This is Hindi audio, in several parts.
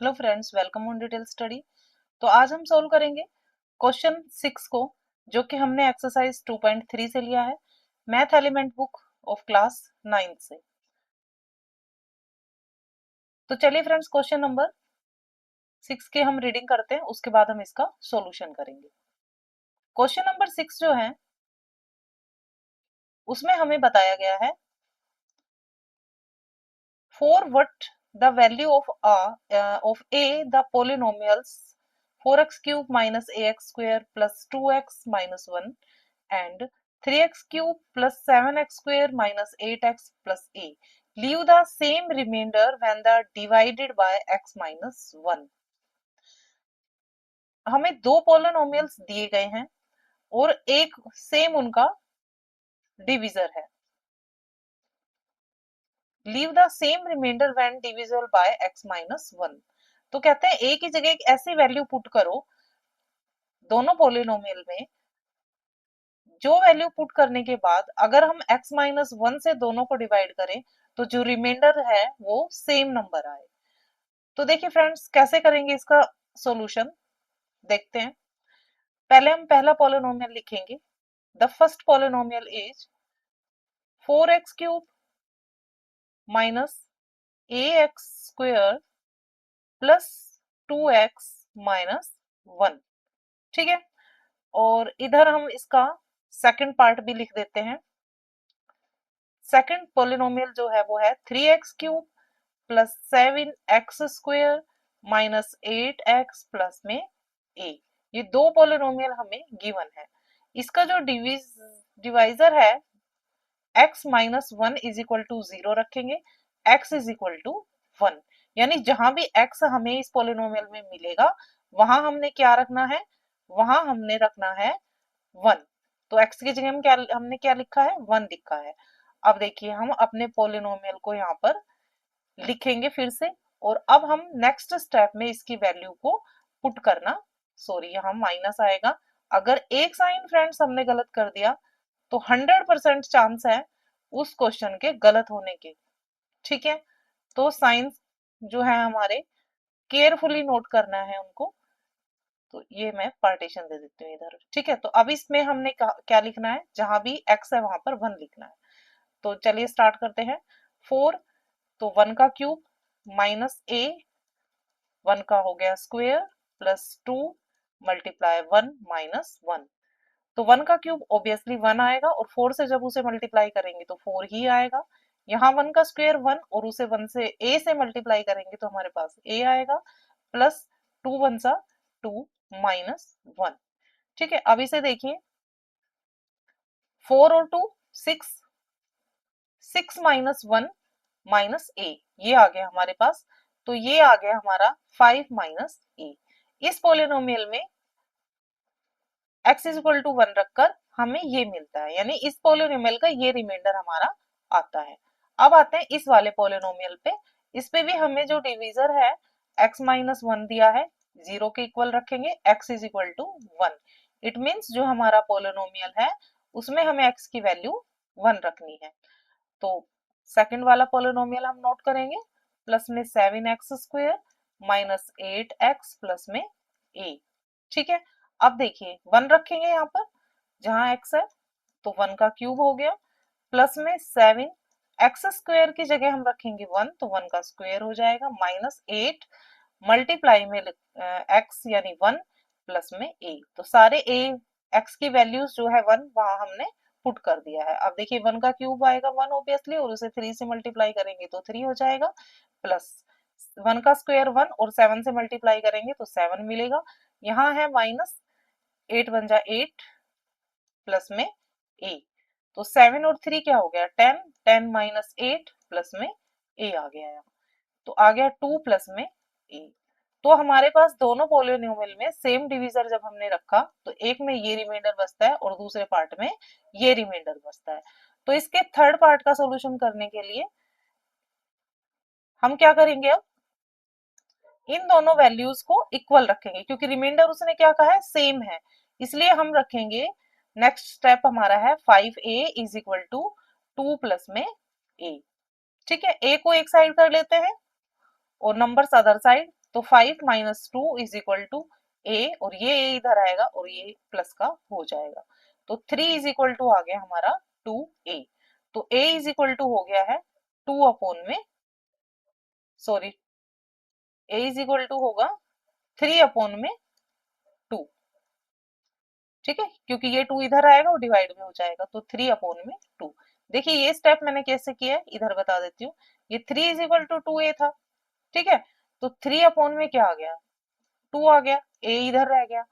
Hello friends, welcome on detail study. तो आज हम सोल्व करेंगे क्वेश्चन 6 को, जो कि हमने एक्सरसाइज 2.3 से लिया है, math element book of class 9 से। तो चलिए फ्रेंड्स, क्वेश्चन नंबर 6 के हम रीडिंग करते हैं, उसके बाद हम इसका सॉल्यूशन करेंगे। क्वेश्चन नंबर 6 जो है उसमें हमें बताया गया है, for what the value of a the polynomials 4x cube minus ax square plus 2x minus 1 and 3x cube plus 7x square minus 8x plus a leave the same remainder when the divided by x minus 1। हमें दो पोलिनोमियल्स दिए गए हैं और एक सेम उनका डिविजर है। Leave the same remainder when divisible by x minus 1। तो कहते हैं a की जगह एक ऐसी वैल्यू पुट करो दोनों पोलिनोमियल में, जो वैल्यू पुट करने के बाद अगर हम x माइनस 1 से दोनों को डिवाइड करें तो जो रिमाइंडर है वो सेम नंबर आए। तो देखिए फ्रेंड्स, कैसे करेंगे इसका सॉल्यूशन देखते हैं। पहले हम पहला पोलिनोमियल लिखेंगे। The first polynomial is 4x cube minus ax square plus 2x minus 1। ठीक है, और इधर हम इसका सेकंड पार्ट भी लिख देते हैं। सेकंड पोलिनोमियल जो है वो है 3x cube plus 7x square minus 8x plus में a। ये दो पोलिनोमियल हमें गिवन है। इसका जो डिवाइजर है x minus 1 is equal to 0 रखेंगे, x इज इक्वल टू 1। यानी जहां भी x हमें इस पोलिनोमियल में मिलेगा वहां हमने क्या रखना है, वहां हमने रखना है 1। तो x की जगह हमने क्या लिखा है, 1 लिखा है। अब देखिए, हम अपने पोलिनोमियल को यहाँ पर लिखेंगे फिर से, और अब हम नेक्स्ट स्टेप में इसकी वैल्यू को पुट करना, सॉरी यहाँ माइनस आएगा। अगर एक साइन फ्रेंड्स हमने गलत कर दिया तो 100% चांस है उस क्वेश्चन के गलत होने के। ठीक है, तो साइंस जो है हमारे केयरफुली नोट करना है उनको। तो ये मैं पार्टीशन दे देती हूँ इधर। ठीक है, तो अब इसमें हमने क्या लिखना है, जहां भी x है वहां पर 1 लिखना है। तो चलिए स्टार्ट करते हैं। 4, तो 1 का क्यूब माइनस a, 1 का हो गया स्क्वायर प्लस 2 मल्टीप्लाई 1 माइनस 1। तो 1 का क्यूब ऑब्वियसली 1 आएगा, और 4 से जब उसे मल्टीप्लाई करेंगे तो 4 ही आएगा। यहाँ 1 का स्क्वायर 1, और उसे 1 से a से मल्टीप्लाई करेंगे तो हमारे पास a आएगा, प्लस 2 1 सा 2 माइनस 1। ठीक है, अब इसे देखिए, 4 और 2 6, 6 माइनस 1 माइनस a, ये आ गया हमारे पास। तो ये आ गया हमारा 5 माइनस a। इस पोलिनोमियल में x इज इक्वल टू 1 रखकर हमें ये मिलता है, यानी इस पोलिनोमियल का ये रिमाइंडर हमारा आता है। अब आते हैं इस वाले पोलिनोमियल पे। इस पे भी हमें जो डिवीजर है x माइनस 1 दिया है, 0 के इक्वल रखेंगे, x is equal to 1। It means जो हमारा पोलिनोमियल है उसमें हमें x की वैल्यू 1 रखनी है। तो सेकंड वाला पोलिनोमियल हम नोट करेंगे, प्लस में 7x square minus 8x plus में a। ठीक है, अब देखिए 1 रखेंगे यहाँ पर जहां x है, तो 1 का क्यूब हो गया, प्लस में 7 एक्स स्क्वायर की जगह हम रखेंगे 1, तो 1 का स्क्वायर हो जाएगा, माइनस 8 मल्टीप्लाई में x यानी 1 प्लस में a। तो सारे a x की वैल्यूज जो है 1 वहां हमने पुट कर दिया है। अब देखिए 1 का क्यूब आएगा 1 ऑब्वियसली, और उसे 3 से मल्टीप्लाई करेंगे तो 3 हो जाएगा, प्लस 1 का स्क्वायर 1 और 7 से मल्टीप्लाई करेंगे तो 7 मिलेगा। यहाँ है माइनस 8 1 जा 8 प्लस में a। तो 7 और 3 क्या हो गया, 10, 10 माइनस 8 प्लस में a आ गया यहाँ। तो आ गया 2 प्लस में a। तो हमारे पास दोनों पोलिनोमियल में सेम डिवीजर जब हमने रखा तो एक में ये रिमाइंडर बचता है और दूसरे पार्ट में ये रिमाइंडर बचता है। तो इसके थर्ड पार्ट का सॉल्यूशन करने के लिए हम क्या करेंगे, अब इन दोनों वैल्यूज को इक्वल रखेंगे, क्योंकि रिमाइंडर उसने क्या कहा है, सेम है, इसलिए हम रखेंगे। नेक्स्ट स्टेप हमारा है 5a is equal to 2 plus में a। ठीक है, a को एक साइड कर लेते हैं और नंबर्स अदर साइड, तो 5 - 2 = a, और ये a इधर आएगा और ये प्लस का हो जाएगा। तो 3 आ गया हमारा 2a। तो a हो गया है 2 अपॉन में, सॉरी, a होगा 3 अपॉन में 2। ठीक है, क्योंकि ये 2 इधर आएगा और डिवाइड में हो जाएगा, तो 3 अपॉन में 2। देखिए ये स्टेप मैंने कैसे किया है, इधर बता देती हूँ। ये 3 = 2a था, ठीक है, तो 3 अपॉन में क्या आ गया, 2 आ गया, a इधर रह गया,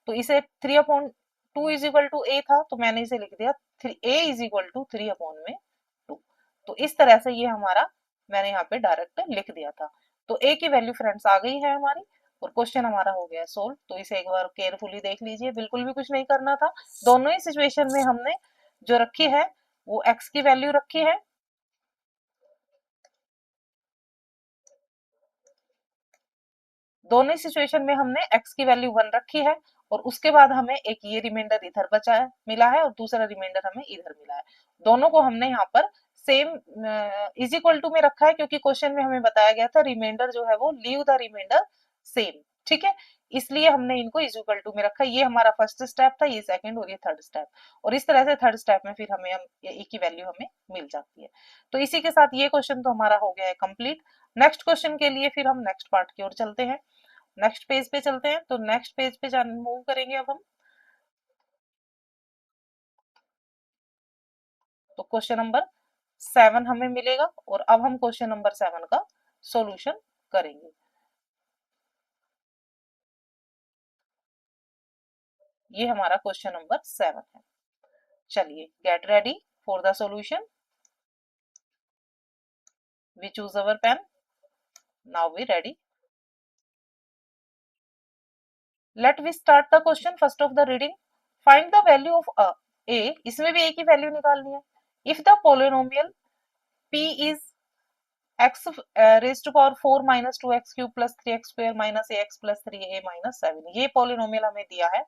तो इसे 3/2 a था, तो मैंने इसे लिख दिया a 3/3 तो इस तरह से ये हमारा, मैंने यहाँ पे डायरेक्ट लिख दिया था। तो a की वैल्यू फ्रेंड्स आ गई है हमारी, और क्वेश्चन हमारा हो गया सोल्व। तो इसे एक बार केयरफुली देख लीजिए, बिल्कुल भी कुछ नहीं करना था। दोनों ही सिचुएशन में हमने जो रखी है वो x की वैल्यू रखी है, दोनों ही सिचुएशन में हमने x की वैल्यू 1 रखी है, और उसके बाद हमें एक ये रिमाइंडर इधर बचा है, मिला है, और दूसरा रिमाइंडर हमें इधर मिला है। दोनों को हमने यहाँ पर सेम इज इक्वल टू में रखा है, क्योंकि क्वेश्चन में हमें बताया गया था रिमाइंडर जो है वो लीव द रिमाइंडर सेम, ठीक है, इसलिए हमने इनको इज इक्वल टू में रखा। ये हमारा फर्स्ट स्टेप था, ये सेकंड और ये थर्ड स्टेप, और इस तरह से थर्ड स्टेप में फिर हमें ए की वैल्यू हमें मिल जाती है। तो इसी के साथ ये क्वेश्चन तो हमारा हो गया है कंप्लीट। नेक्स्ट क्वेश्चन के लिए फिर हम नेक्स्ट पार्ट की ओर चलते हैं, नेक्स्ट पेज पे चलते हैं। तो नेक्स्ट पेज पे जान मूव करेंगे अब हम। तो क्वेश्चन नंबर 7 हमें मिलेगा, और अब हम क्वेश्चन नंबर 7 का सॉल्यूशन करेंगे। ये हमारा क्वेश्चन नंबर 7 है। चलिए get ready for the solution. We choose our pen, now we ready. Let we start the question first of the reading. Find the value of a, इसमें भी a की वैल्यू निकालनी है। If the polynomial p is x raise to power 4 - 2x³ + 3x² - ax + 3a - 7, ये पोलिनोमियल हमें दिया है।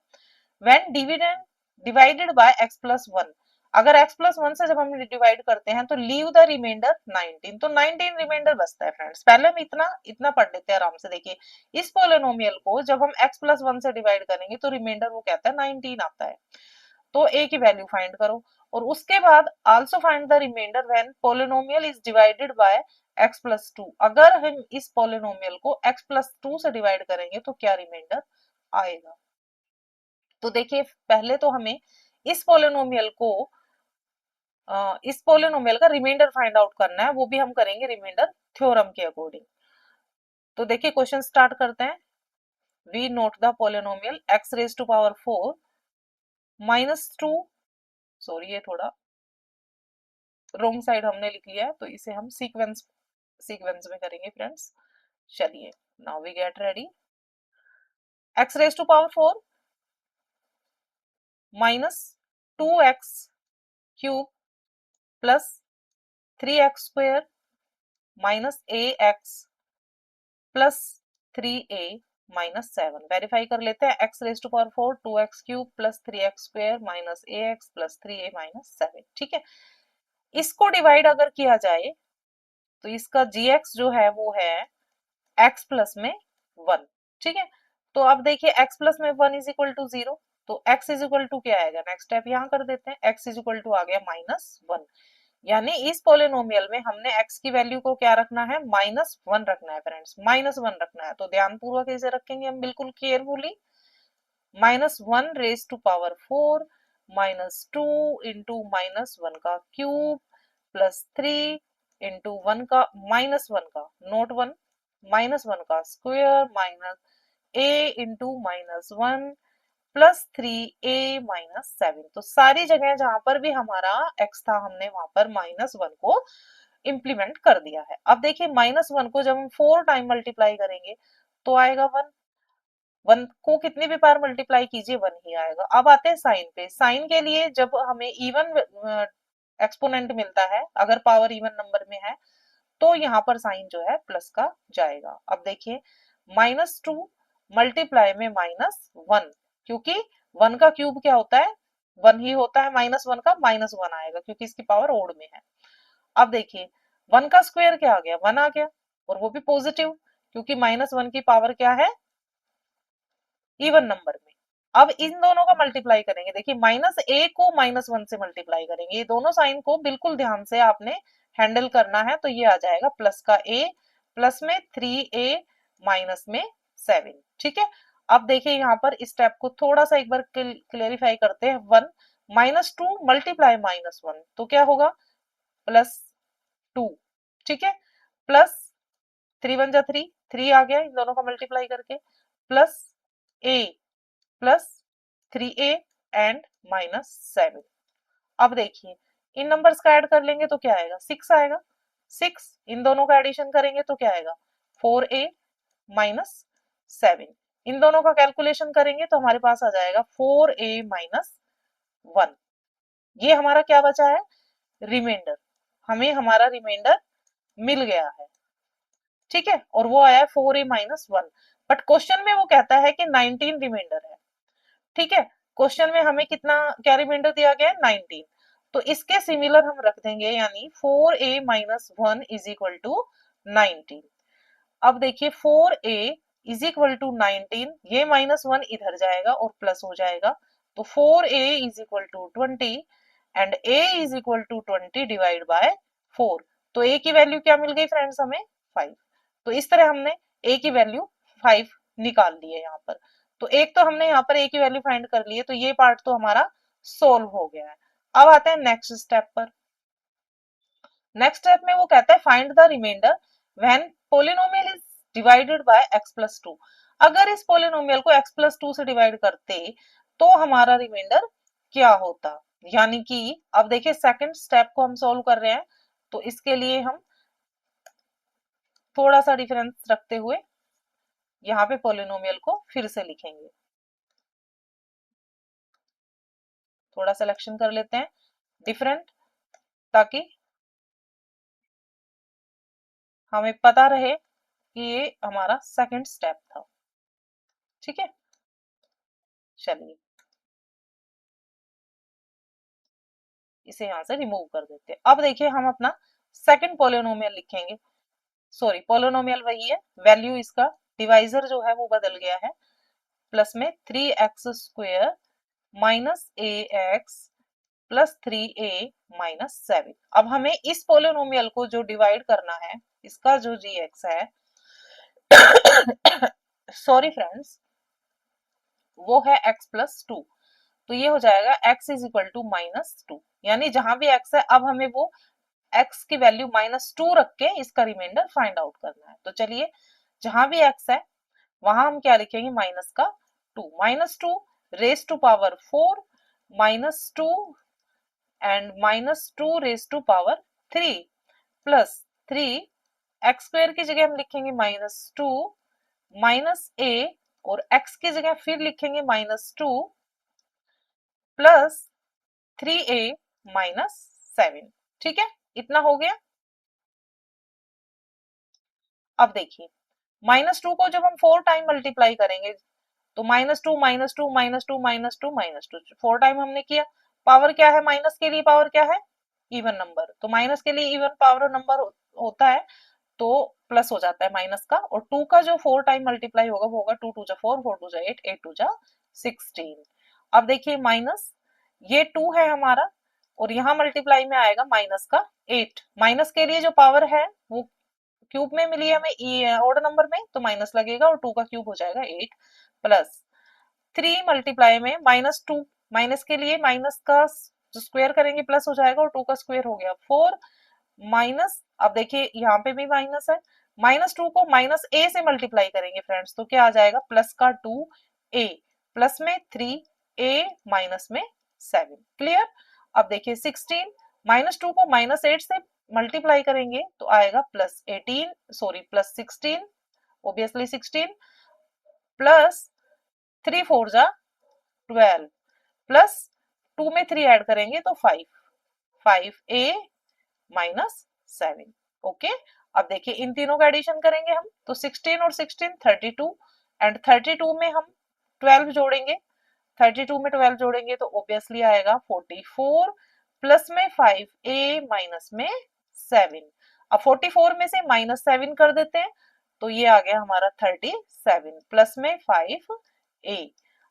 व्हेन डिवाइडेड बाय x + 1, अगर x + 1 से जब हम डिवाइड करते हैं तो लीव द रिमाइंडर 19, तो 19 रिमाइंडर बचता है फ्रेंड्स। पहले हम इतना इतना पढ़ लेते हैं आराम से। देखिए इस पोलिनोमियल को जब हम x + 1 से डिवाइड करेंगे तो रिमाइंडर वो कहता है 19 आता है। तो a की वैल्यू फाइंड करो, और उसके बाद also find the remainder when polynomial is divided by x + 2, अगर हम इस पोलिनोमियल को x + 2 से डिवाइड करेंगे तो क्या रिमाइंडर आएगा। तो देखिए पहले तो हमें इस पोलिनोमियल को इस पोलिनोमियल का रिमाइंडर फाइंड आउट करना है, वो भी हम करेंगे रिमाइंडर थ्योरम के अकॉर्डिंग। तो देखिए क्वेश्चन स्टार्ट करते हैं। We note the polynomial x⁴ -2, sorry ये थोड़ा रोंग साइड हमने लिख लिया है, तो इसे हम सीक्वेंस सीक्वेंस में करेंगे फ्रेंड्स। चलिए now we get ready. x⁴ -2x³ + 3x² - ax + 3a - 7, verify कर लेते हैं। x⁴ 2x³ + 3x² - ax + 3a - 7, ठीक है। इसको डिवाइड अगर किया जाए तो इसका gx जो है वो है x प्लस में 1, ठीक है। तो अब देखिए x प्लस में 1 इज इक्वल टू 0, तो x इज इक्वल टू क्या आएगा, नेक्स्ट स्टेप यहाँ कर देते हैं। x इज इक्वल टू आ गया -1, यानी इस पोलिनोमियल में हमने x की वैल्यू को क्या रखना है, -1 रखना है फ्रेंड्स, -1 रखना है। तो ध्यान पूर्वक इसे रखेंगे हम बिल्कुल केयरफुली। -1⁴ -2 इंटू -1 का क्यूब +3 इंटू 1 का -1 का नोट 1 -1 का square minus a into -1 +3a - 7। तो सारी जगह जहां पर भी हमारा x था हमने वहां पर -1 को इंप्लीमेंट कर दिया है। अब देखिए -1 को जब हम 4 टाइम मल्टीप्लाई करेंगे तो आएगा 1, 1 को कितनी भी बार मल्टीप्लाई कीजिए 1 ही आएगा। अब आते हैं साइन पे। साइन के लिए जब हमें इवन एक्सपोनेंट मिलता है, अगर पावर इवन नंबर में है, तो यहाँ पर साइन जो है प्लस का जाएगा। अब देखिए -2 मल्टीप्लाई में -1, क्योंकि 1 का क्यूब क्या होता है, 1 ही होता है, -1 का -1 आएगा क्योंकि इसकी पावर ओड में है। अब देखिए 1 का स्क्वायर क्या आ गया, 1 आ गया, और वो भी पॉजिटिव, क्योंकि -1 की पावर क्या है, इवन नंबर में। अब इन दोनों का मल्टीप्लाई करेंगे, देखिए -a को -1 से मल्टीप्लाई करेंगे, ये दोनों साइन को बिल्कुल ध्यान से आपने हैंडल करना है। तो ये आ जाएगा प्लस का a, प्लस में 3a, माइनस में 7। ठीक है, अब देखिए यहाँ पर इस स्टेप को थोड़ा सा एक बार क्लेरिफाई करते हैं। 1 -2 मल्टीप्लाई -1 तो क्या होगा, +2। ठीक है, प्लस 3 1 जा 3, 3 आ गया इन दोनों का मल्टीप्लाई करके, plus a plus 3a and -7। अब देखिए इन नंबर्स का ऐड कर लेंगे तो क्या आएगा, 6 आएगा। 6 इन दोनों का एडिशन करेंगे तो क्या आएगा, 4a -7। इन दोनों का कैलकुलेशन करेंगे तो हमारे पास आ जाएगा 4a -1। ये हमारा क्या बचा है, रिमाइंडर। हमें हमारा रिमाइंडर मिल गया है। ठीक है, और वो आया है 4a -1। बट क्वेश्चन में वो कहता है कि 19 रिमाइंडर है। ठीक है, क्वेश्चन में हमें कितना क्या रिमाइंडर दिया गया है, 19। तो इसके सिमिलर हम रख देंगे, यानी 4a -1 इज इक्वल टू 19। अब देखिए 4a इज इक्वल टू 19, ये -1 इधर जाएगा और प्लस हो जाएगा, तो 4a is equal to 20 and a is equal to 20 divide by 4। तो a की वैल्यू क्या मिल गई फ्रेंड्स हमें, 5। तो इस तरह हमने a की वैल्यू 5 निकाल ली है यहाँ पर। तो एक तो हमने यहाँ पर a की वैल्यू फाइंड कर ली है, तो ये पार्ट तो हमारा सोल्व हो गया है। अब आते हैं नेक्स्ट स्टेप पर। नेक्स्ट स्टेप में वो कहता है find the remainder when polynomial is divided by x+2। अगर इस पोलिनोमियल को x+2 से डिवाइड करते तो हमारा रिमाइंडर क्या होता। यानी कि अब देखिए सेकंड स्टेप को हम सोल्व कर रहे हैं, तो इसके लिए हम थोड़ा सा डिफरेंस रखते हुए यहाँ पे पोलिनोमियल को फिर से लिखेंगे। थोड़ा सिलेक्शन कर लेते हैं डिफरेंट, ताकि हमें पता रहे कि ये हमारा सेकंड स्टेप था। ठीक है, चलिए इसे यहां से रिमूव कर देते हैं। अब देखिए हम अपना सेकंड पोलिनोमियल लिखेंगे। सॉरी, पोलिनोमियल वही है, वैल्यू इसका डिवाइजर जो है वो बदल गया है। प्लस में 3x² minus ax plus 3a -7। अब हमें इस पोलिनोमियल को जो डिवाइड करना है, इसका जो gx है सॉरी फ्रेंड्स, वो है x+2। तो ये हो जाएगा x इज इक्वल टू -2, यानी जहां भी x है अब हमें वो x की वैल्यू -2 रख के इसका रिमाइंडर फाइंड आउट करना है। तो चलिए जहां भी x है वहां हम क्या लिखेंगे, माइनस का 2, -2 raise to power 4 -2 and -2 raise to power 3 plus 3। X square की जगह हम लिखेंगे -2 -a, और x की जगह फिर लिखेंगे -2 प्लस 3a -7। ठीक है, इतना हो गया। अब देखिए -2 को जब हम 4 टाइम मल्टीप्लाई करेंगे तो -2 -2 -2 -2 -2 4 टाइम हमने किया। पावर क्या है, माइनस के लिए पावर क्या है, इवन नंबर। तो माइनस के लिए इवन पावर नंबर होता है तो प्लस हो जाता है माइनस का, और 2 का जो 4 टाइम मल्टीप्लाई होगा वो होगा 2 2 जा 4, 4 2 जा 8, 8 2 जा 16। अब देखिए माइनस, ये 2 है हमारा और यहाँ मल्टीप्लाई में आएगा माइनस का 8। माइनस के लिए जो पावर है वो क्यूब में मिली है हमें ऑड नंबर में, तो माइनस लगेगा और 2 का क्यूब हो जाएगा 8 प्लस 3 मल्टीप्लाई में -2। माइनस के लिए माइनस का जो स्क्वायर करेंगे प्लस हो जाएगा और 2 का स्क्वायर हो गया 4 माइनस। अब देखिए यहाँ पे भी माइनस है, -2 को -a से मल्टीप्लाई करेंगे फ्रेंड्स तो क्या आ जाएगा, प्लस का 2a प्लस में 3a माइनस में 7। क्लियर। अब देखिए 16 -2 को -8 से मल्टीप्लाई करेंगे तो आएगा +18, सॉरी +16, ओबियसली 16 प्लस 3 4 जा 12 प्लस 2 में 3 ऐड करेंगे तो 5, 5a -7। ओके, अब देखिए इन तीनों का एडिशन करेंगे हम तो 16 और 16 32 एंड 32 में हम 12 जोड़ेंगे, 32 में 12 जोड़ेंगे तो ऑब्वियसली आएगा 44 प्लस में 5a माइनस में 7। अब 44 में से -7 कर देते हैं तो ये आ गया हमारा 37 प्लस में 5a।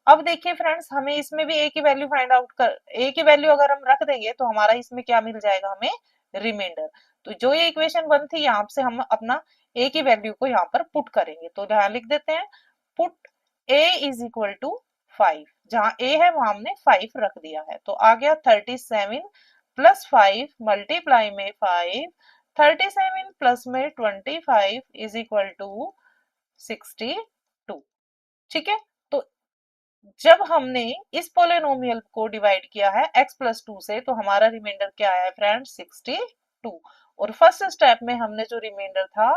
अब देखिए फ्रेंड्स, हमें इसमें भी a की वैल्यू फाइंड आउट कर, a की वैल्यू अगर हम रख देंगे तो हमारा इसमें क्या मिल जाएगा, हमें रिमाइंडर। तो जो ये इक्वेशन 1 थी, यहाँ से हम अपना a की वैल्यू को यहाँ पर पुट करेंगे। तो यहाँ लिख देते हैं put a is equal to 5, जहां a है वहां हमने 5 रख दिया है। तो आ गया 37 प्लस 5 मल्टीप्लाई में 5, 37 प्लस में 25 इज इक्वल टू 62। ठीक है, तो जब हमने इस पोलिनोमियल को डिवाइड किया है x प्लस 2 से, तो हमारा रिमाइंडर क्या आया है फ्रेंड्स, 62। और फर्स्ट स्टेप में हमने जो रिमाइंडर था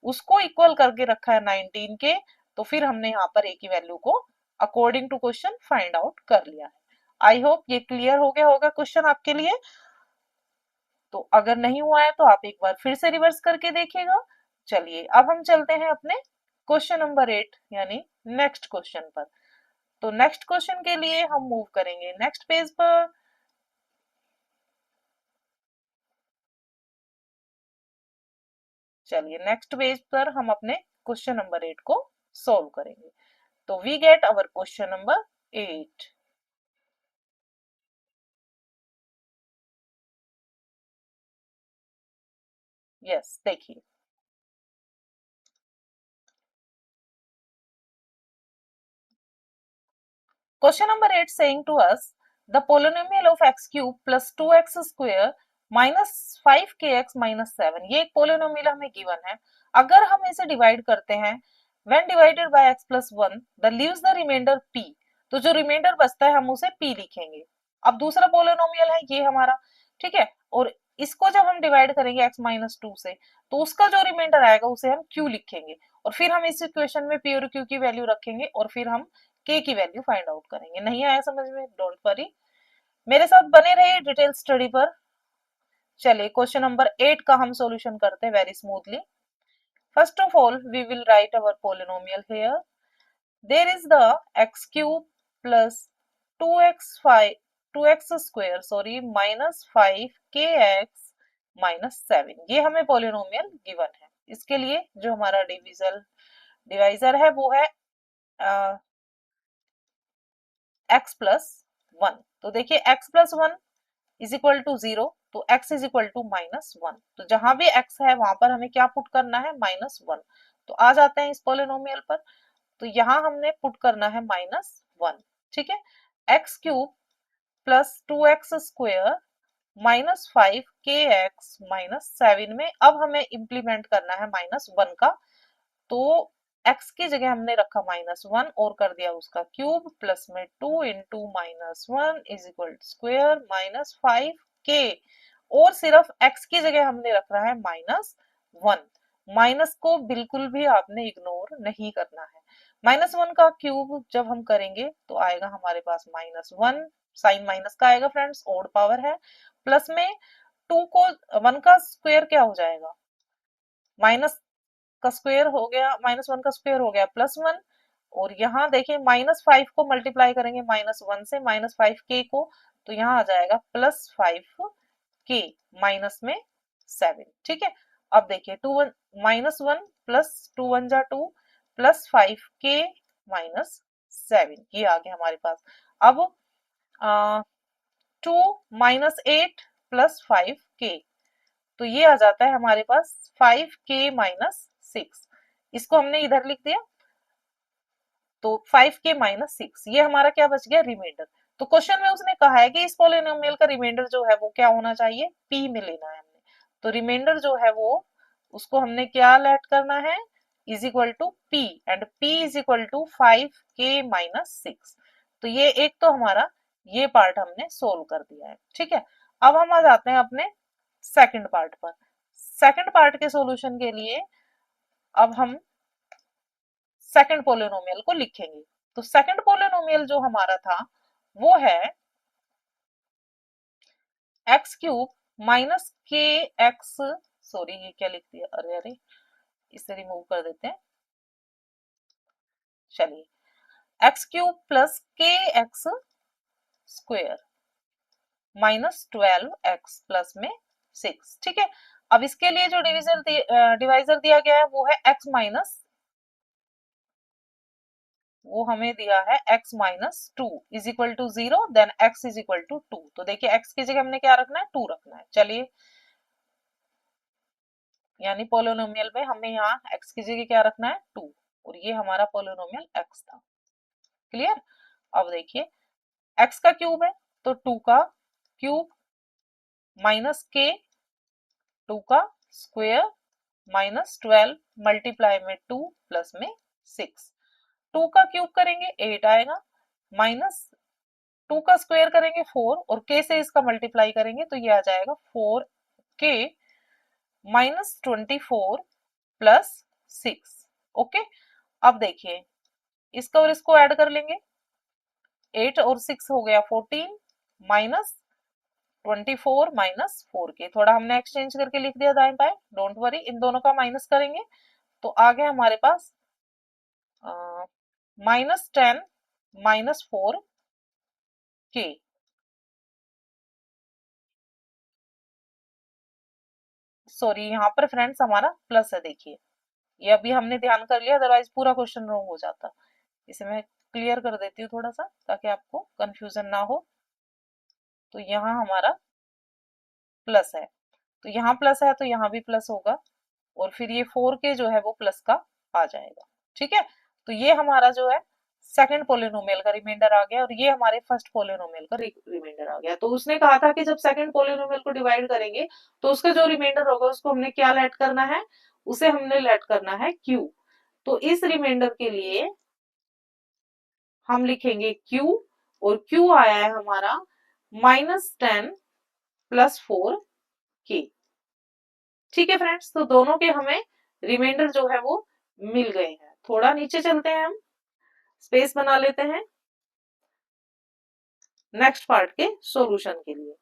उसको इक्वल करके रखा है 19 के। तो फिर हमने यहाँ पर a की वैल्यू को according to question find out कर लिया है। आई होप ये क्लियर हो गया होगा क्वेश्चन आपके लिए। तो अगर नहीं हुआ है तो आप एक बार फिर से रिवर्स करके देखिएगा। चलिए अब हम चलते हैं अपने क्वेश्चन नंबर 8 यानी नेक्स्ट क्वेश्चन पर। तो नेक्स्ट क्वेश्चन के लिए हम मूव करेंगे नेक्स्ट पेज पर। चलिए नेक्स्ट पेज पर हम अपने क्वेश्चन नंबर 8 को सॉल्व करेंगे। तो we get our question number 8। Yes, देखिए question number 8 saying to us the polynomial of x cube plus 2x square minus 5kx minus 7, ये एक पोलिनोमियल हमें गिवन है। अगर हम इसे डिवाइड करते हैं when divided by x plus 1 the leaves the remainder p, तो जो रिमाइंडर बचता है हम उसे p लिखेंगे। अब दूसरा पोलिनोमियल है ये हमारा, ठीक है, और इसको जब हम डिवाइड करेंगे x माइनस 2 से, तो उसका जो रिमाइंडर आएगा उसे हम q लिखेंगे। और फिर हम इस इक्वेशन में p और q की वैल्यू रखेंगे और फिर हम k की वैल्यू फाइंड आउट करेंगे। नहीं आया समझ में, डोंट वरी, मेरे साथ बने रहिए डिटेल स्टडी पर। चलिए क्वेश्चन नंबर 8 का हम सॉल्यूशन करते हैं very smoothly. First of all we will write our polynomial here. There is the x cube plus 2x5 2x square sorry minus 5kx minus 7, ये हमें पोलिनोमियल गिवन है। इसके लिए जो हमारा डिवाइजर है वो है x प्लस 1। तो देखिए x plus 1 is equal to 0, तो x इज इक्वल टू माइनस 1। तो जहां भी x है वहां पर हमें क्या पुट करना है, माइनस 1। तो आ जाते हैं इस पोलिनोमियल पर। तो यहाँ हमने पुट करना है माइनस 1। ठीक है, x cube plus 2x square minus 5kx minus 7 में अब हमें इंप्लीमेंट करना है माइनस 1 का। तो x की जगह हमने रखा माइनस 1 और कर दिया उसका क्यूब, प्लस में 2 into minus 1 is equal square minus 5k, और सिर्फ x की जगह हमने रख रहा है माइनस 1। माइनस को बिल्कुल भी आपने इग्नोर नहीं करना है। माइनस 1 का क्यूब जब हम करेंगे तो आएगा हमारे पास माइनस 1, साइन माइनस का आएगा फ्रेंड्स, ओड पावर है। प्लस में 2 को 1 का स्क्वायर क्या हो जाएगा, माइनस का स्क्वायर हो गया, माइनस 1 का स्क्वायर हो गया प्लस 1। और यहाँ देखिए माइनस 5 को मल्टीप्लाई करेंगे माइनस 1 से, माइनस 5k को, तो यहाँ आ जाएगा प्लस 5k माइनस में 7। ठीक है, अब देखिए 2 माइनस 1 प्लस 2 1 जा 2 प्लस 5k माइनस 7, ये आ गया हमारे पास। अब 2 माइनस 8 प्लस 5k, तो ये आ जाता है हमारे पास 5k माइनस 6। इसको हमने इधर लिख दिया, तो 5k माइनस 6 ये हमारा क्या बच गया, रिमाइंडर। तो क्वेश्चन में उसने कहा है कि इस पोलिनोमियल का रिमाइंडर जो है वो क्या होना चाहिए, p में लेना है हमने। तो रिमाइंडर जो है वो उसको हमने क्या लेट करना है, is equal to p, and p is equal to 5k minus 6। तो ये एक तो हमारा ये पार्ट हमने सोल्व कर दिया है। ठीक है, अब हम आ जाते हैं अपने सेकंड पार्ट पर। सेकंड पार्ट के सॉल्यूशन के लिए अब हम सेकंड पोलिनोमियल को लिखेंगे। तो सेकंड पोलिनोमियल जो हमारा था वो है एक्स क्यूब माइनस के एक्स, सॉरी ये क्या लिख दिया, अरे अरे इसे रिमूव कर देते हैं। चलिए एक्स क्यूब प्लस के x square minus 12x plus में 6। ठीक है, अब इसके लिए जो डिवाइजर दिया गया है वो है x माइनस, वो हमें दिया है x minus two is equal to 0, then x is equal to 2। तो देखिए x की जगह हमने क्या रखना है, 2 रखना है। चलिए, यानी पोलिनोमियल में हमें यहाँ x की जगह क्या रखना है, 2, और ये हमारा पोलिनोमियल x था। क्लियर। अब देखिए x का क्यूब है तो 2 का क्यूब माइनस k, 2 का स्क्वायर माइनस 12 मल्टीप्लाई में 2 प्लस में 6। 2 का क्यूब करेंगे 8 आएगा, माइनस 2 का स्क्वायर करेंगे 4, और k से इसका मल्टीप्लाई करेंगे तो ये आ जाएगा 4k माइनस 24 प्लस 6। ओके। अब देखिए इसका और इसको ऐड कर लेंगे, 8 और 6 हो गया 14 माइनस 24 माइनस 4k, थोड़ा हमने एक्सचेंज करके लिख दिया दाएं बाएं, डोंट वरी, इन दोनों का माइनस करेंगे तो आ गया हमारे पास -10 -4k। सॉरी, यहाँ पर फ्रेंड्स हमारा प्लस है, देखिए ये अभी हमने ध्यान कर लिया, अदरवाइज पूरा क्वेश्चन रॉन्ग हो जाता। इसे मैं क्लियर कर देती हूँ थोड़ा सा ताकि आपको कंफ्यूजन ना हो। तो यहाँ हमारा प्लस है, तो यहाँ प्लस है तो यहाँ भी प्लस होगा, और फिर ये 4k जो है वो प्लस का आ जाएगा। ठीक है, तो ये हमारा जो है सेकंड पोलिनोमियल का रिमाइंडर आ गया, और ये हमारे फर्स्ट पोलिनोमियल का रिमाइंडर आ गया। तो उसने कहा था कि जब सेकंड पोलिनोमियल को डिवाइड करेंगे तो उसका जो रिमाइंडर होगा उसको हमने क्या लेट करना है, उसे हमने लेट करना है q। तो इस रिमाइंडर के लिए हम लिखेंगे q, और q आया है हमारा -10 प्लस 4k। ठीक है फ्रेंड्स, तो दोनों के हमें रिमाइंडर जो है वो मिल गए हैं। थोड़ा नीचे चलते हैं, हम स्पेस बना लेते हैं नेक्स्ट पार्ट के सॉल्यूशन के लिए।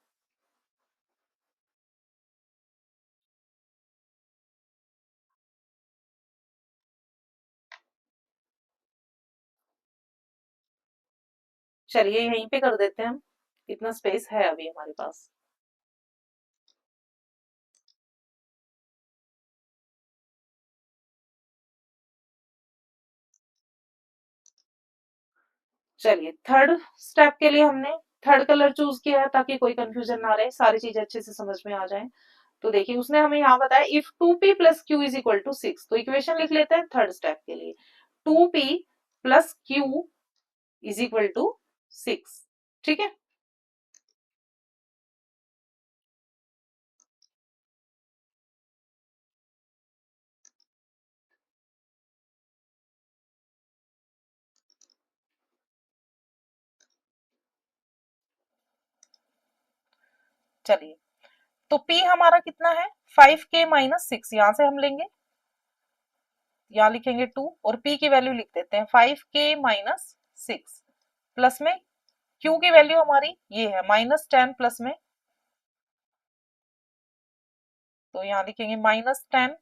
चलिए यहीं पे कर देते हैं हम, इतना स्पेस है अभी हमारे पास। चलिए थर्ड स्टेप के लिए हमने थर्ड कलर चूज किया है ताकि कोई कंफ्यूजन ना रहे, सारी चीजें अच्छे से समझ में आ जाए। तो देखिए उसने हमें यहाँ बताया if 2p plus q is equal to 6, तो इक्वेशन लिख लेते हैं थर्ड स्टेप के लिए, 2p plus q is equal to 6। ठीक है, चलिए तो P हमारा कितना है, 5k माइनस 6, यहां से हम लेंगे, यहाँ लिखेंगे 2, और P की वैल्यू लिख देते हैं 5k माइनस 6, प्लस में Q की वैल्यू हमारी ये है -10 प्लस में, तो यहाँ लिखेंगे -10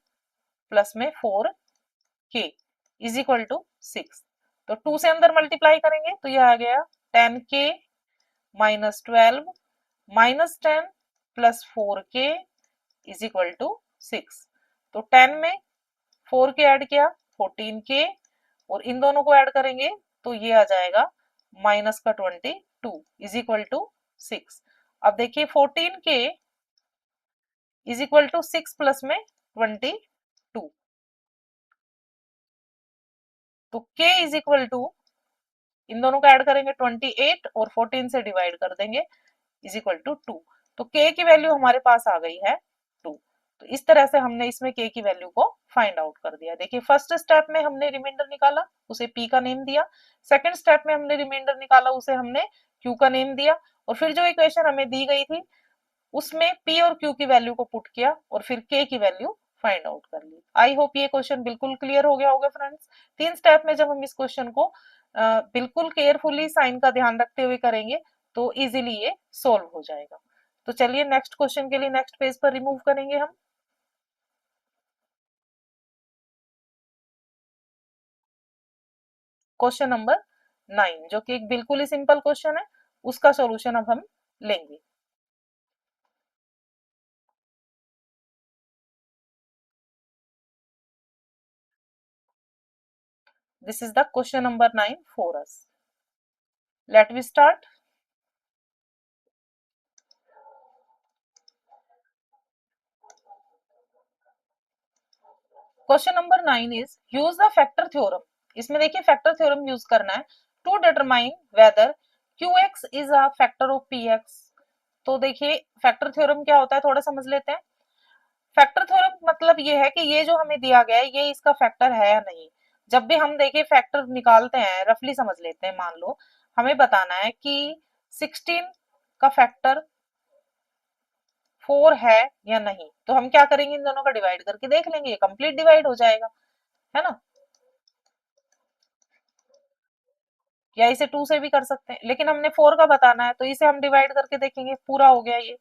प्लस में 4k इज इक्वल टू 6। तो 2 से अंदर मल्टीप्लाई करेंगे तो ये आ गया 10k minus 12 -10 plus 4k is equal to 6। तो 10 में 4k ऐड किया 14k, और इन दोनों को ऐड करेंगे तो ये आ जाएगा माइनस का 22 इज इक्वल टू 6। अब देखिए 14k is equal to 6 plus में 22, तो k इज इक्वल टू, इन दोनों को ऐड करेंगे 28 और 14 से डिवाइड कर देंगे इज इक्वल टू 2। तो k की वैल्यू हमारे पास आ गई है 2। तो इस तरह से हमने इसमें k की वैल्यू को फाइंड आउट कर दिया। देखिए फर्स्ट स्टेप में हमने रिमाइंडर निकाला, उसे p का नेम दिया, सेकंड स्टेप में हमने रिमाइंडर निकाला, उसे हमने q का नेम दिया, और फिर जो इक्वेशन हमें दी गई थी उसमें p और q की वैल्यू को पुट किया और फिर k की वैल्यू फाइंड आउट कर ली। आई होप ये क्वेश्चन बिल्कुल क्लियर हो गया होगा फ्रेंड्स। 3 स्टेप में जब हम इस क्वेश्चन को बिल्कुल केयरफुली साइन का ध्यान रखते हुए करेंगे तो इजीली ये सोल्व हो जाएगा। तो चलिए नेक्स्ट क्वेश्चन के लिए नेक्स्ट पेज पर रिमूव करेंगे हम क्वेश्चन नंबर 9, जो कि एक बिल्कुल ही सिंपल क्वेश्चन है, उसका सॉल्यूशन अब हम लेंगे। This is the question number 9 for us. Let we start. Question number 9 is use the factor theorem. इसमें देखिए फैक्टर थ्योरम यूज करना है to determine whether QX is a factor of PX. तो देखिए फैक्टर थ्योरम क्या होता है थोड़ा समझ लेते हैं. फैक्टर थ्योरम मतलब ये है कि ये जो हमें दिया गया है ये इसका फैक्टर है या नहीं. जब भी हम देखिए फैक्टर निकालते हैं रफली समझ लेते हैं. मान लो हमें बताना है कि 16 का फैक्टर 4 है या नहीं, तो हम क्या करेंगे इन दोनों का डिवाइड करके देख लेंगे, ये कंप्लीट डिवाइड हो जाएगा, है ना. या इसे 2 से भी कर सकते हैं, लेकिन हमने 4 का बताना है तो इसे हम डिवाइड करके देखेंगे, पूरा हो गया ये.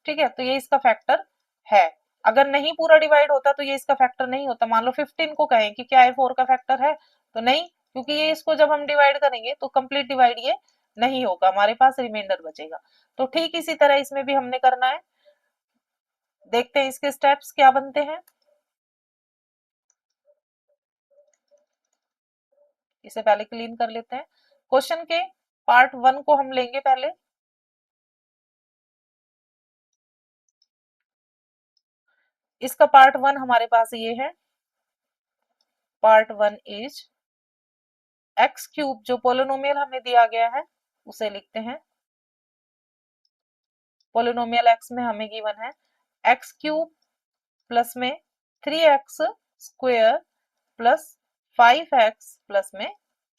ठीक है, तो ये इसका फैक्टर है. अगर नहीं पूरा डिवाइड होता तो ये इसका फैक्टर नहीं होता. मान लो 15 को कहें कि क्या ये 4 का फैक्टर है, तो नहीं, क्योंकि ये इसको जब हम डिवाइड करेंगे तो कंप्लीट डिवाइड ये नहीं होगा, हमारे पास रिमाइंडर बचेगा. तो ठीक इसी तरह इसमें भी हमने करना है. देखते हैं इसके स्टेप्स क्या बनते हैं. इसे पहले क्लीन कर लेते हैं. क्वेश्चन के पार्ट 1 को हम लेंगे पहले. इसका पार्ट 1 हमारे पास ये है. पार्ट 1 इज एक्स क्यूब, जो पोलिनोमियल हमें दिया गया है उसे लिखते हैं. पोलिनोमियल एक्स में हमें गिवन है एक्स क्यूब प्लस में 3x square plus 5x plus में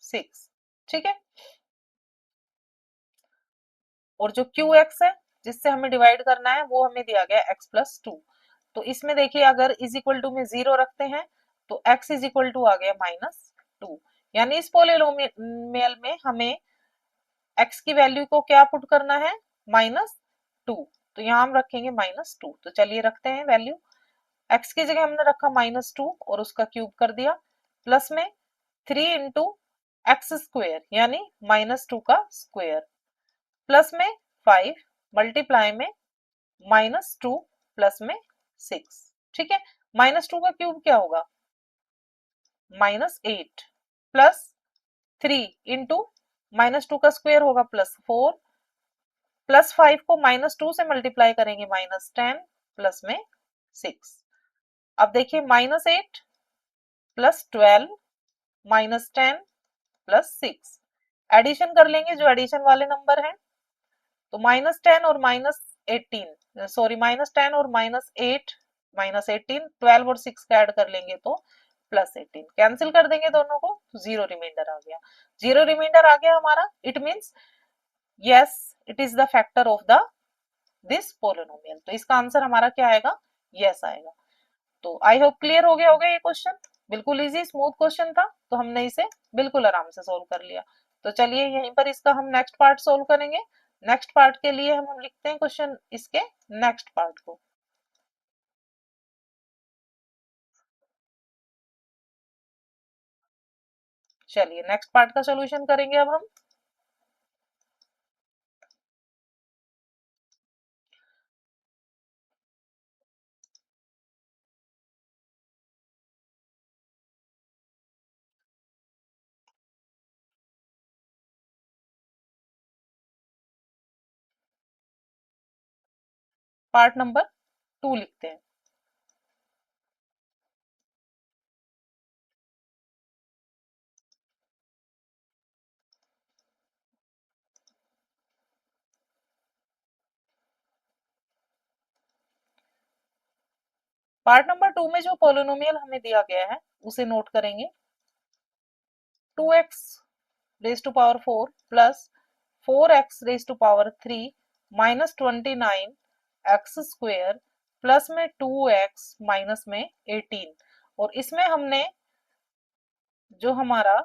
6. ठीक है, और जो QX है जिससे हमें डिवाइड करना है वो हमें दिया गया x प्लस 2. तो इसमें देखिए अगर इज इक्वल टू में 0 रखते हैं तो x इज इक्वल टू आ गया -2. यानी इस पोलिनोमियल में हमें x की वैल्यू को क्या पुट करना है, -2. तो यहाँ हम रखेंगे -2. तो चलिए रखते हैं वैल्यू. x की जगह हमने रखा -2 और उसका क्यूब कर दिया, प्लस में 3 इंटू एक्स स्क्वेयर यानी -2 का स्क्वेयर, प्लस में 5 मल्टीप्लाई में -2 प्लस में 6. ठीक है, -2 का क्यूब क्या होगा, -8 प्लस 3 इंटू -2 का स्क्वेयर होगा +4, प्लस 5 को -2 से मल्टीप्लाई करेंगे -10 प्लस में 6. अब देखिए -8 प्लस 12 -10 प्लस 6 एडिशन कर लेंगे जो एडिशन वाले नंबर हैं. तो -10 और -18, सॉरी -10 और -8, -18, 12 और 6 का ऐड कर लेंगे तो +18. कैंसिल कर देंगे दोनों को, जीरो रिमाइंडर आ गया. जीरो रिमाइंडर आ गया हमारा. It means yes it is the factor of the this polynomial. तो इसका आंसर हमारा क्या आएगा, यस आएगा. तो आई होप क्लियर हो गया होगा ये क्वेश्चन. बिल्कुल इजी स्मूथ क्वेश्चन था, तो हमने इसे बिल्कुल आराम से सोल्व कर लिया. तो चलिए यहीं पर इसका हम नेक्स्ट पार्ट सोल्व करेंगे. नेक्स्ट पार्ट के लिए हम लिखते हैं क्वेश्चन इसके नेक्स्ट पार्ट को. चलिए नेक्स्ट पार्ट का सोल्यूशन करेंगे अब हम. पार्ट नंबर 2 लिखते हैं. पार्ट नंबर 2 में जो पोलिनोमियल हमें दिया गया है उसे नोट करेंगे. 2x raise to power 4 plus 4x raise to power 3 minus 29 x square plus में 2x माइनस में 18. और इसमें हमने जो हमारा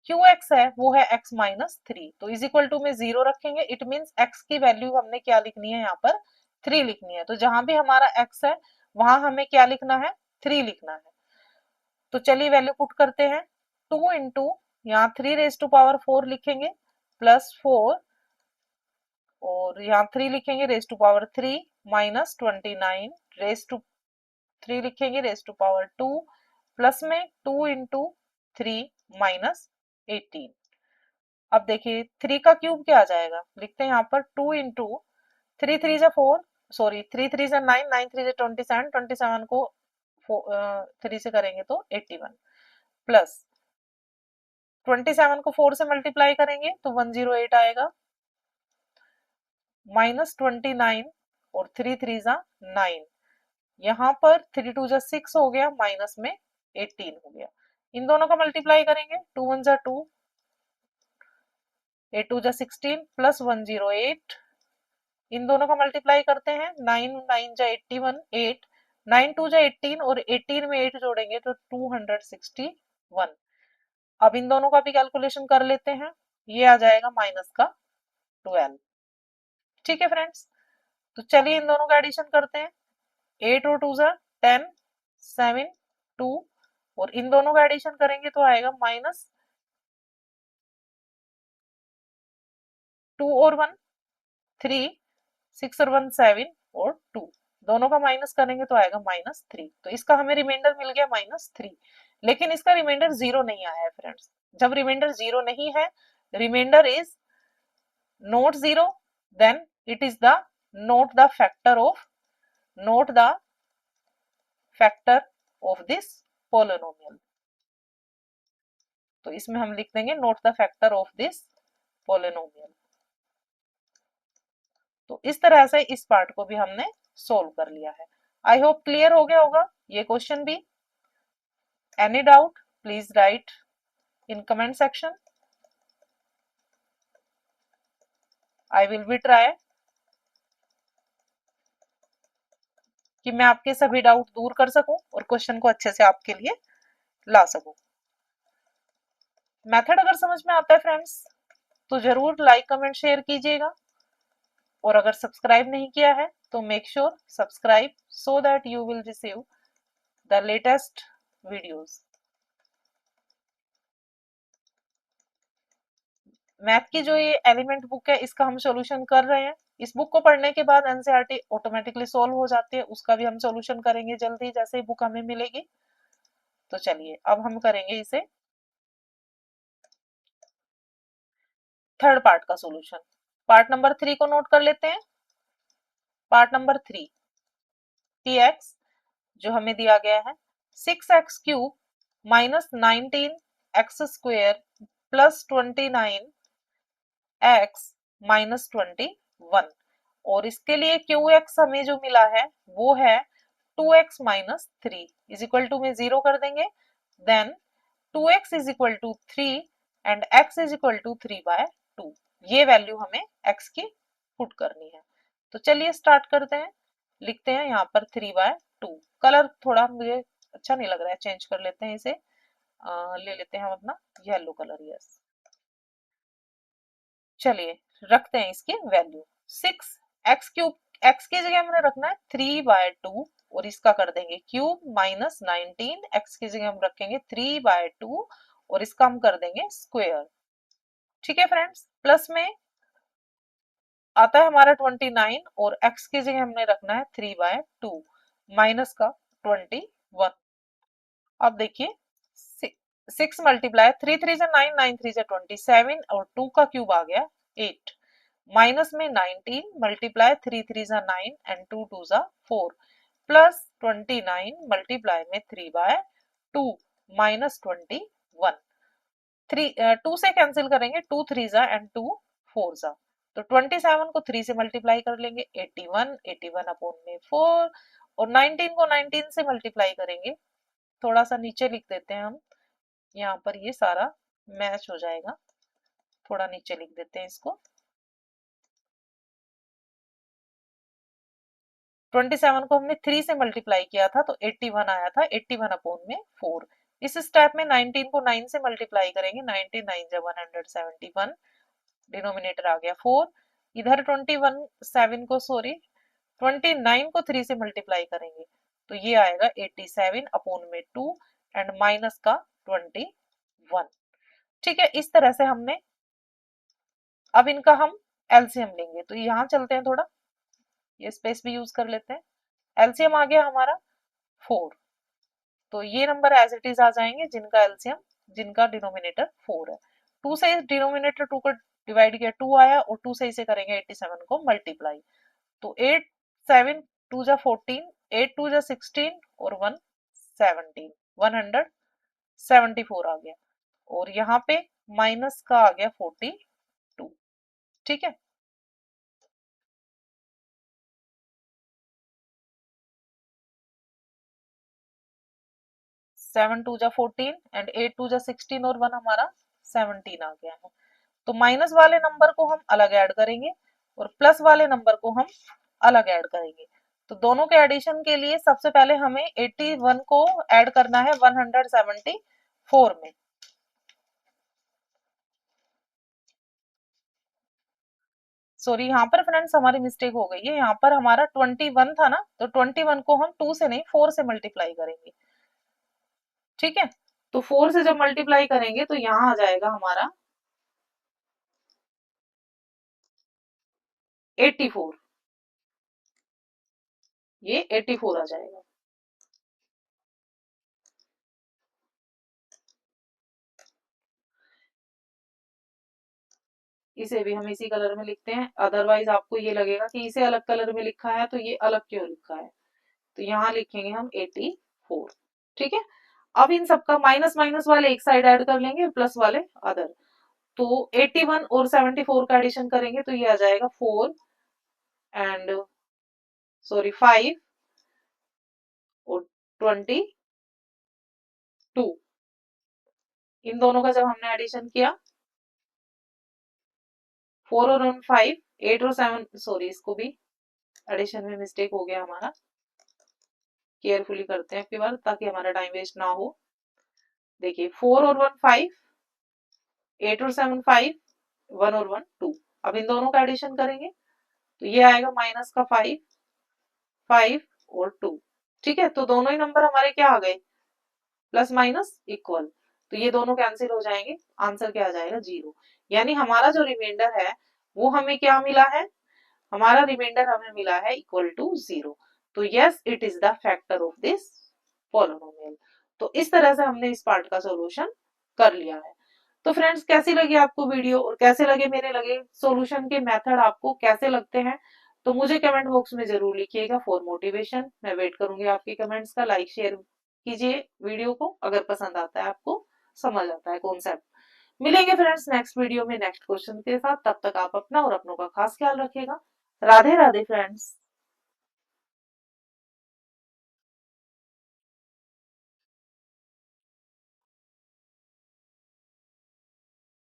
QX है वो है x माइनस 3. तो इज इक्वल टू में 0 रखेंगे. इट मीन्स x की वैल्यू हमने क्या लिखनी है, यहाँ पर 3 लिखनी है. तो जहां भी हमारा x है वहां हमें क्या लिखना है, 3 लिखना है. तो चलिए वैल्यू पुट करते हैं. 2 इंटू यहाँ 3 रेज टू पावर 4 लिखेंगे प्लस 4, और यहाँ 3 लिखेंगे raise to power 3 minus 29 raise to 3 लिखेंगे रेज टू पावर 2 प्लस में 2 इंटू 3 माइनस 18। अब देखिए 3 का क्यूब क्या आ जाएगा, लिखते हैं यहाँ पर 2 इंटू 3 3 जा 4, सॉरी 3 3 जा 9, 9 3 जा 27, 27 को 3 से करेंगे तो 81, प्लस 27 को 4 से मल्टीप्लाई करेंगे तो 108 आएगा, माइनस 29 और 3 3 जा 9, यहाँ पर 3 2 जा 6 हो गया, माइनस में 18 हो गया। इन दोनों का मल्टीप्लाई करेंगे, 2 1 जा 2, 8 2 जा 16 प्लस 108, इन दोनों का मल्टीप्लाई करते हैं, 9 9 जा 81, 8 9 2 जा 18 और 18 में 8 जोड़ेंगे तो 261। अब इन दोनों का भी कैलकुलेशन कर लेते हैं, ये आ जाएगा माइनस का 12। ठीक है फ्रेंड्स, तो चलिए इन दोनों का एडिशन करते हैं, 8 और 2 जा 10, 7 2, और इन दोनों का एडिशन करेंगे तो आएगा माइनस 2 और 1 3, 6 और 1 7 और 2, दोनों का माइनस करेंगे तो आएगा माइनस 3। तो इसका हमें रिमाइंडर मिल गया माइनस 3, लेकिन इसका रिमाइंडर जीरो नहीं आया है फ्रेंड्स। जब रिमाइंडर जीरो नहीं है, remainder is not zero, then it is the note the factor of, note the factor of this polynomial. तो इसमें हम लिख देंगे note the factor of this polynomial. तो इस तरह से इस पार्ट को भी हमने सोल्व कर लिया है। आई होप क्लियर हो गया होगा ये क्वेश्चन भी। Any doubt please right in comment section, I will be try कि मैं आपके सभी डाउट दूर कर सकूं और क्वेश्चन को अच्छे से आपके लिए ला सकूं। मेथड अगर समझ में आता है फ्रेंड्स तो जरूर लाइक कमेंट शेयर कीजिएगा, और अगर सब्सक्राइब नहीं किया है तो make sure subscribe so that you will receive the latest videos. Math की जो ये एलिमेंट बुक है इसका हम सॉल्यूशन कर रहे हैं। इस बुक को पढ़ने के बाद एनसीईआरटी ऑटोमेटिकली सॉल्व हो जाती है, उसका भी हम सॉल्यूशन करेंगे जल्दी जैसे ही बुक हमें मिलेगी। तो चलिए अब हम करेंगे इसे थर्ड पार्ट का सॉल्यूशन। पार्ट नंबर 3 को नोट कर लेते हैं। पार्ट नंबर 3 टीएक्स जो हमें दिया गया है 6x cube minus 19 x square plus 29 x minus 21, और इसके लिए क्यू एक्स हमें जो मिला है वो है 2x minus 3 is equal to में जीरो कर देंगे, then 2x is equal to 3 and x is equal to 3/2, ये वैल्यू हमें x की पुट करनी है। तो चलिए स्टार्ट करते हैं, लिखते हैं यहाँ पर 3/2। कलर थोड़ा मुझे अच्छा नहीं लग रहा है, चेंज कर लेते हैं इसे, ले लेते हैं हम अपना येलो कलर। यस, चलिए रखते हैं इसकी वैल्यू 6 एक्स क्यूब, एक्स की जगह हमने रखना है 3/2 और इसका कर देंगे क्यूब माइनस 19, एक्स की जगह हम रखेंगे 3/2 और इसका हम कर देंगे स्क्वायर। ठीक है फ्रेंड्स, प्लस में आता है हमारा 29 और एक्स की जगह हमने रखना है 3/2 माइनस का 21। अब देखिए 6 मल्टीप्लाई 3 3 जा 9, 9 3 जा 27 और 2 का क्यूब आ गया 8, माइनस में 19 मल्टीप्लाई 3 3 जा 9 एंड 2 2 जा 4 प्लस 29 मल्टीप्लाई में 3/2 माइनस 21। 2 से कैंसिल करेंगे, 2 3 जा एंड 2 4 जा, तो 27 को 3 से मल्टीप्लाई कर लेंगे 81, 81 अपॉन में 4, और 19 को 19 से मल्टीप्लाई करेंगे, थोड़ा सा नीचे लिख देते हैं हम, यहाँ पर ये सारा मैच हो जाएगा, थोड़ा नीचे लिख देते हैं इसको। 27 को हमने 3 से मल्टीप्लाई किया था तो 81 आया था, 81 अपॉन में 4। इस स्टेप में 19 को 9 से मल्टीप्लाई करेंगे, 19 9 जा 171, डिनोमिनेटर आ गया 4, इधर 21 7 को सॉरी 29 को 3 से मल्टीप्लाई करेंगे तो ये आएगा 87 अपॉन में 2 एंड माइनस का 21। ठीक है, इस तरह से हमने, अब इनका हम एलसीएम लेंगे तो यहाँ चलते हैं, थोड़ा ये स्पेस भी यूज कर लेते हैं। एलसीएम आ गया हमारा 4, तो ये नंबर एज इट इज आ जाएंगे जिनका एलसीएम, जिनका डिनोमिनेटर 4 है। 2 से डिनोमिनेटर 2 को डिवाइड किया 2 आया, और 2 से इसे करेंगे 87 को मल्टीप्लाई, तो 8 7 2 जा 14, 8 2 जा 16 और 1 17, 174 आ गया, और यहाँ पे माइनस का आ गया 42। ठीक है, 7 2 जा 14 एंड 8 2 जा 16 और 1 हमारा 17 आ गया है। तो माइनस वाले नंबर को हम अलग ऐड करेंगे और प्लस वाले नंबर को हम अलग ऐड करेंगे। तो दोनों के एडिशन के लिए सबसे पहले हमें 81 को ऐड करना है 174 में। सॉरी, यहाँ पर फ्रेंड्स हमारी मिस्टेक हो गई है, यहाँ पर हमारा 21 था ना, तो 21 को हम 2 से नहीं 4 से मल्टीप्लाई करेंगे। ठीक है, तो 4 से जब मल्टीप्लाई करेंगे तो यहाँ आ जाएगा हमारा 84, ये 84 आ जाएगा। इसे भी हम इसी कलर में लिखते हैं, अदरवाइज आपको ये लगेगा कि इसे अलग कलर में लिखा है तो ये अलग क्यों लिखा है, तो यहाँ लिखेंगे हम 84। ठीक है, अब इन सबका माइनस माइनस वाले एक साइड ऐड कर लेंगे, प्लस वाले अदर। तो 81 और 74 का एडिशन करेंगे तो ये आ जाएगा 4 एंड सॉरी 5 और 22। इन दोनों का जब हमने एडिशन किया 4 और 1 5, 8 और 7, सॉरी इसको भी एडिशन में मिस्टेक हो गया हमारा, केयरफुली करते हैं एक बार ताकि हमारा टाइम वेस्ट ना हो। देखिए 4 और 1 5, 8 और 7 5, 1 और 1 2। अब इन दोनों का एडिशन करेंगे तो ये आएगा माइनस का 5, 5 और 2। ठीक है, तो दोनों ही नंबर हमारे क्या आ गए, प्लस माइनस इक्वल, तो ये दोनों कैंसिल हो जाएंगे, आंसर क्या आ जाएगा 0। यानी हमारा जो रिमाइंडर है वो हमें क्या मिला है, हमारा रिमाइंडर हमें मिला है इक्वल टू 0। तो yes, it is the factor of this polynomial. तो इस तरह से हमने इस पार्ट का सॉल्यूशन कर लिया है। तो फ्रेंड्स, कैसी लगी आपको वीडियो और कैसे लगे मेरे लगे सॉल्यूशन के मेथड, आपको कैसे लगते हैं, तो मुझे कमेंट बॉक्स में जरूर लिखिएगा फॉर मोटिवेशन। मैं वेट करूंगी आपके कमेंट्स का। लाइक शेयर कीजिए वीडियो को अगर पसंद आता है, आपको समझ आता है कॉन्सेप्ट। मिलेंगे फ्रेंड्स नेक्स्ट वीडियो में नेक्स्ट क्वेश्चन के साथ, तब तक आप अपना और अपनों का खास ख्याल रखिएगा। राधे राधे फ्रेंड्स।